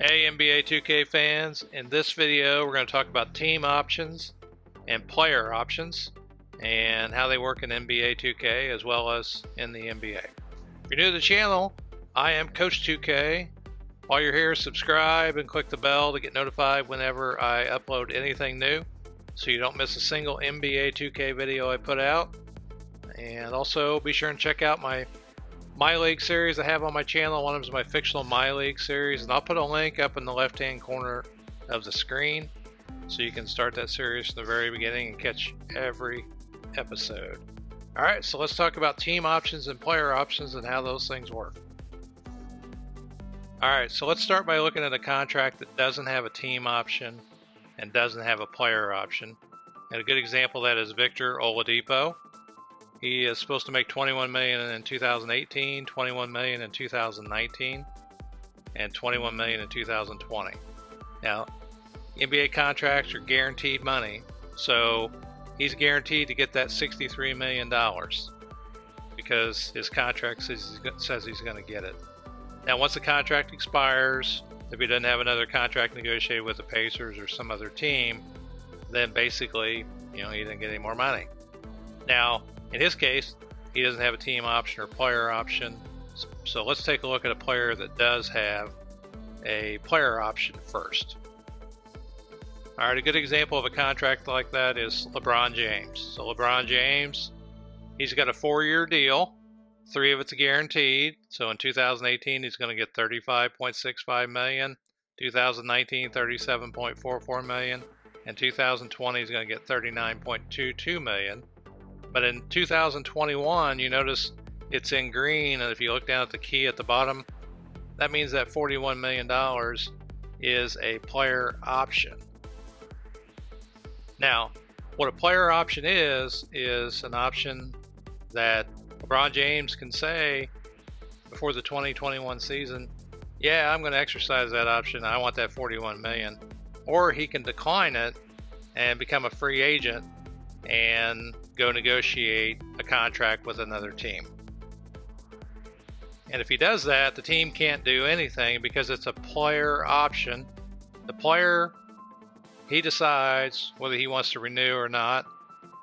Hey NBA 2K fans, in this video we're going to talk about team options and player options and how they work in NBA 2K as well as in the NBA. If you're new to the channel, I am Coach 2K. While you're here, subscribe and click the bell to get notified whenever I upload anything new so you don't miss a single NBA 2K video I put out. And also be sure and check out my MyLeague series I have on my channel. One of them is my fictional MyLeague series, and I'll put a link up in the left hand corner of the screen so you can start that series from the very beginning and catch every episode. Alright, so let's talk about team options and player options and how those things work. Alright, so let's start by looking at a contract that doesn't have a team option and doesn't have a player option. And a good example of that is Victor Oladipo. He is supposed to make $21 million in 2018, $21 million in 2019, and $21 million in 2020. Now, NBA contracts are guaranteed money, so he's guaranteed to get that $63 million because his contract says he's going to get it. Now, once the contract expires, if he doesn't have another contract negotiated with the Pacers or some other team, then basically, he doesn't get any more money. Now, in his case, he doesn't have a team option or player option. So let's take a look at a player that does have a player option first. All right, a good example of a contract like that is LeBron James. So LeBron James, he's got a 4-year deal. 3 of it's guaranteed. So in 2018, he's going to get $35.65 million. 2019, $37.44 million. And 2020, he's going to get $39.22 million. But in 2021, you notice it's in green, and if you look down at the key at the bottom, that means that $41 million is a player option. Now, what a player option is an option that LeBron James can say before the 2021 season, yeah, I'm going to exercise that option. I want that $41 million. Or he can decline it and become a free agent and go negotiate a contract with another team. And if he does that, the team can't do anything because it's a player option. The player, he decides whether he wants to renew or not,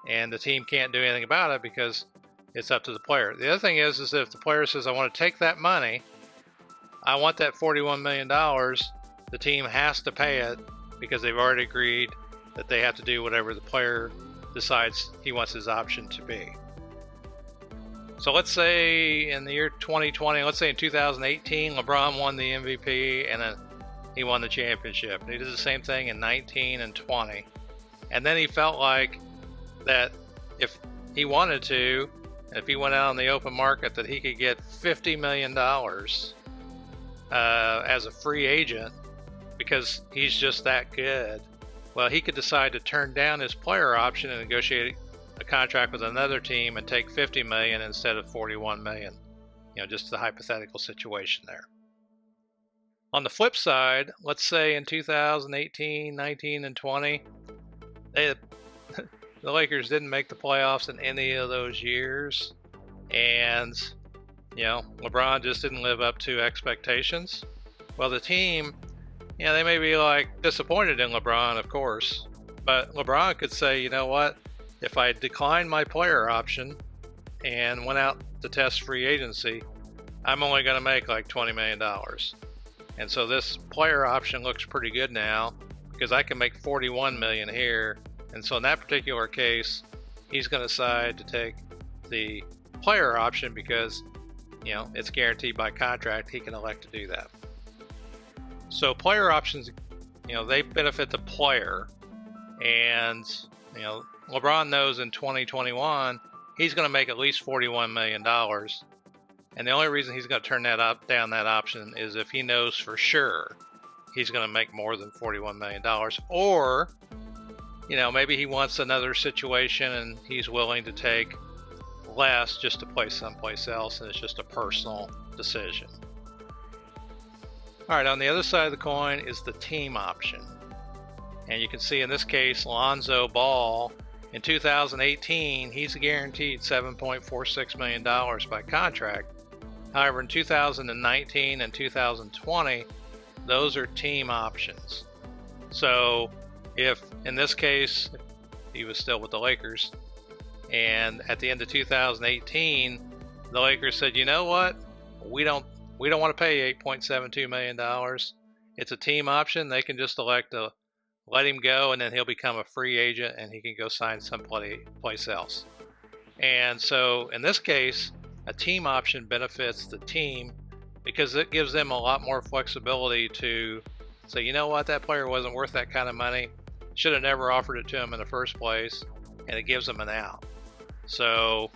and the team can't do anything about it because it's up to the player. The other thing is if the player says, I want to take that money, I want that $41 million, the team has to pay it because they've already agreed that they have to do whatever the player decides he wants his option to be. So let's say in the year 2020, let's say in 2018, LeBron won the MVP and he won the championship. And he did the same thing in 19 and 20. And then he felt like that if he wanted to, if he went out on the open market, that he could get $50 million as a free agent because he's just that good. Well, he could decide to turn down his player option and negotiate a contract with another team and take $50 million instead of $41 million. Just the hypothetical situation there. On the flip side, let's say in 2018, 19, and 20, the Lakers didn't make the playoffs in any of those years, and LeBron just didn't live up to expectations. Well, the team, they may be disappointed in LeBron, of course, but LeBron could say, you know what, if I decline my player option and went out to test free agency, I'm only going to make $20 million. And so this player option looks pretty good now because I can make $41 million here. And so in that particular case, he's going to decide to take the player option because, it's guaranteed by contract. He can elect to do that. So player options, they benefit the player, and LeBron knows in 2021 he's going to make at least $41 million, and the only reason he's going to turn down that option is if he knows for sure he's going to make more than $41 million, or maybe he wants another situation and he's willing to take less just to play someplace else, and it's just a personal decision. All right, on the other side of the coin is the team option. And you can see in this case, Lonzo Ball, in 2018, he's guaranteed $7.46 million by contract. However, in 2019 and 2020, those are team options. So if in this case he was still with the Lakers, and at the end of 2018 the Lakers said, you know what, we don't want to pay $8.72 million. It's a team option. They can just elect to let him go, and then he'll become a free agent and he can go sign someplace else. And so in this case, a team option benefits the team because it gives them a lot more flexibility to say, you know what, that player wasn't worth that kind of money. Should have never offered it to him in the first place, and it gives them an out. So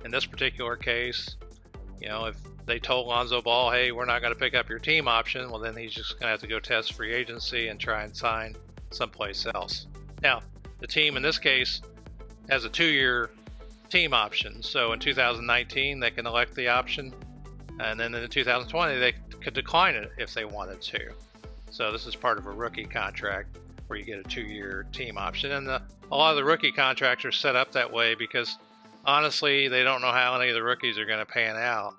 in this particular case, you know, if they told Lonzo Ball, hey, we're not going to pick up your team option, well, then he's just going to have to go test free agency and try and sign someplace else. Now, the team in this case has a 2-year team option. So in 2019, they can elect the option, and then in 2020, they could decline it if they wanted to. So this is part of a rookie contract where you get a 2-year team option. And a lot of the rookie contracts are set up that way because honestly, they don't know how any of the rookies are going to pan out.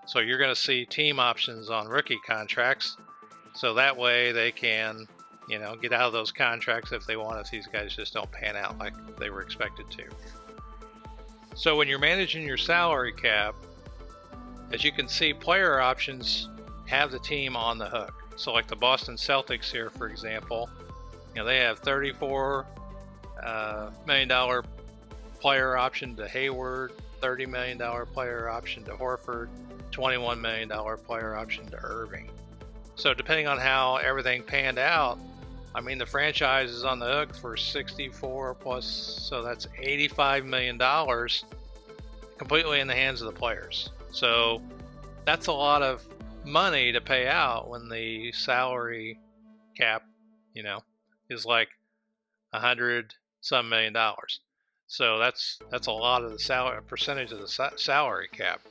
So you're going to see team options on rookie contracts. So that way they can, you know, get out of those contracts if they want, if these guys just don't pan out like they were expected to. So when you're managing your salary cap, as you can see, player options have the team on the hook. So like the Boston Celtics here, for example, you know, they have $34 million player option to Hayward, $30 million player option to Horford, $21 million player option to Irving. So depending on how everything panned out, I mean, the franchise is on the hook for 64 plus, so that's $85 million completely in the hands of the players. So that's a lot of money to pay out when the salary cap, you know, is like $100-some million. So that's a lot of the salary, percentage of the salary cap.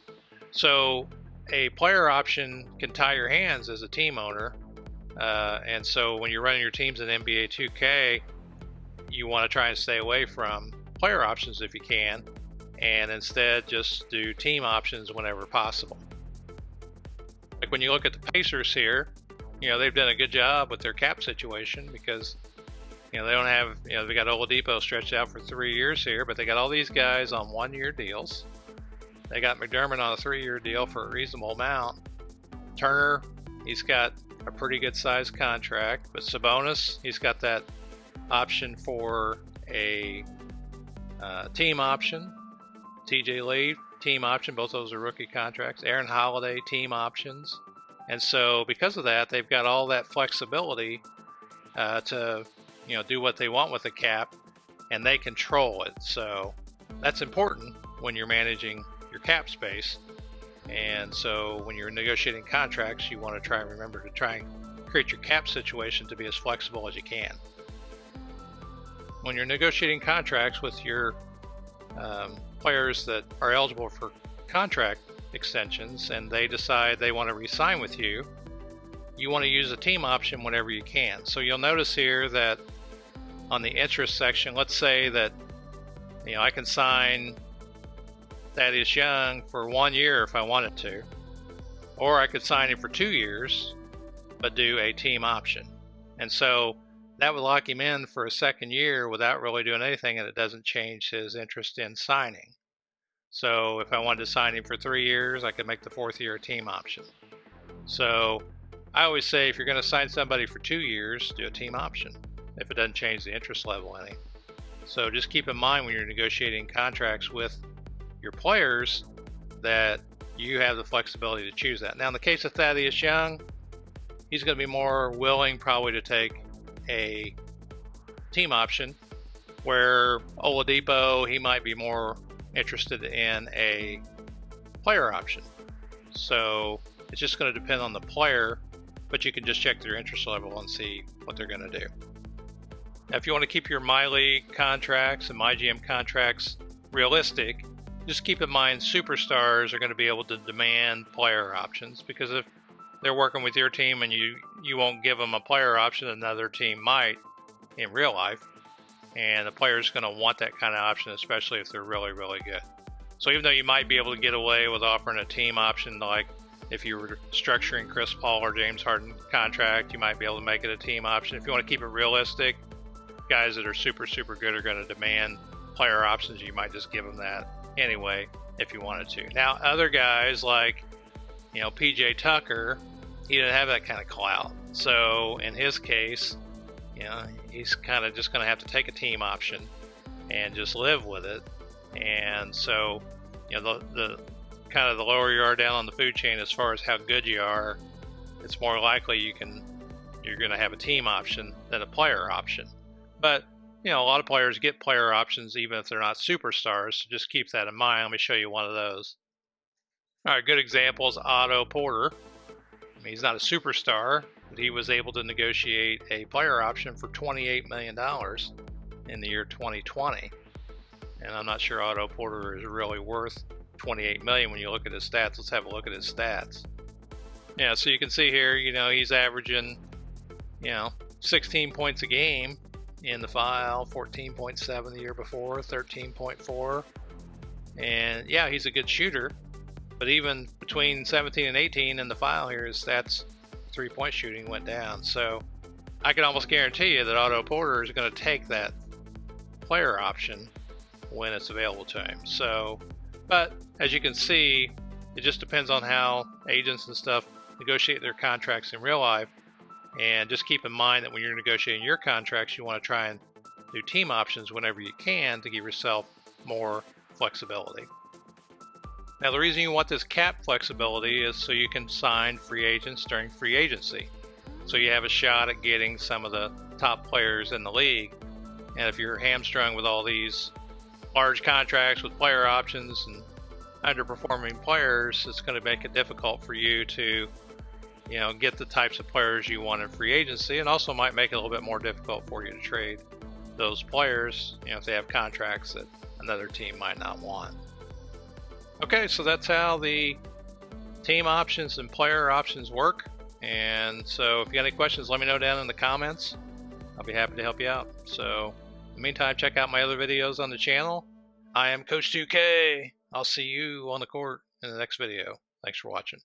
So a player option can tie your hands as a team owner. And so when you're running your teams in NBA2K, you want to try and stay away from player options if you can, and instead just do team options whenever possible. Like when you look at the Pacers here, you know, they've done a good job with their cap situation because, you know, they don't have, you know, they got Oladipo stretched out for 3 years here, but they got all these guys on 1-year deals. They got McDermott on a 3-year deal for a reasonable amount. Turner, he's got a pretty good sized contract, but Sabonis, he's got that option for a team option. TJ Lee, team option. Both those are rookie contracts. Aaron Holiday, team options. And so because of that, they've got all that flexibility to, you know, do what they want with the cap, and they control it. So that's important when you're managing your cap space. And so when you're negotiating contracts, you want to try and remember to try and create your cap situation to be as flexible as you can. When you're negotiating contracts with your players that are eligible for contract extensions and they decide they want to re-sign with you, you want to use a team option whenever you can. So you'll notice here that on the interest section, let's say that, you know, I can sign Thaddeus Young for 1 year if I wanted to, or I could sign him for 2 years but do a team option. And so that would lock him in for a second year without really doing anything, and it doesn't change his interest in signing. So if I wanted to sign him for 3 years, I could make the 4th year a team option. So I always say if you're going to sign somebody for 2 years, do a team option if it doesn't change the interest level any. So just keep in mind when you're negotiating contracts with your players that you have the flexibility to choose that. Now in the case of Thaddeus Young, he's going to be more willing probably to take a team option, where Oladipo, he might be more interested in a player option. So it's just going to depend on the player, but you can just check their interest level and see what they're going to do. Now, if you want to keep your MyLeague contracts and MyGM contracts realistic, just keep in mind superstars are going to be able to demand player options, because if they're working with your team and you won't give them a player option, another team might in real life, and the player's going to want that kind of option, especially if they're really, really good. So even though you might be able to get away with offering a team option like if you were structuring Chris Paul or James Harden contract, you might be able to make it a team option. If you want to keep it realistic, guys that are super good are going to demand player options. You might just give them that anyway if you wanted to. Now, other guys like, PJ Tucker, he didn't have that kind of clout. So in his case, he's kind of just going to have to take a team option and just live with it. And so, the kind of the lower you are down on the food chain as far as how good you are, it's more likely you're going to have a team option than a player option. But a lot of players get player options even if they're not superstars, so just keep that in mind. Let me show you one of those. All right, good example is Otto Porter. I mean, he's not a superstar, but he was able to negotiate a player option for $28 million in the year 2020. And I'm not sure Otto Porter is really worth $28 million when you look at his stats. Let's have a look at his stats. So you can see here, he's averaging, 16 points a game in the file, 14.7 the year before, 13.4. And yeah, he's a good shooter. But even between 17 and 18 in the file here, his stats, 3-point shooting went down. So I can almost guarantee you that Otto Porter is going to take that player option when it's available to him. So, but as you can see, it just depends on how agents and stuff negotiate their contracts in real life. And just keep in mind that when you're negotiating your contracts, you want to try and do team options whenever you can to give yourself more flexibility. Now, the reason you want this cap flexibility is so you can sign free agents during free agency. So you have a shot at getting some of the top players in the league. And if you're hamstrung with all these large contracts with player options and underperforming players, it's going to make it difficult for you to, get the types of players you want in free agency, and also might make it a little bit more difficult for you to trade those players, if they have contracts that another team might not want. Okay, so that's how the team options and player options work. And so if you got any questions, let me know down in the comments. I'll be happy to help you out. So in the meantime, check out my other videos on the channel. I am Coach 2K. I'll see you on the court in the next video. Thanks for watching.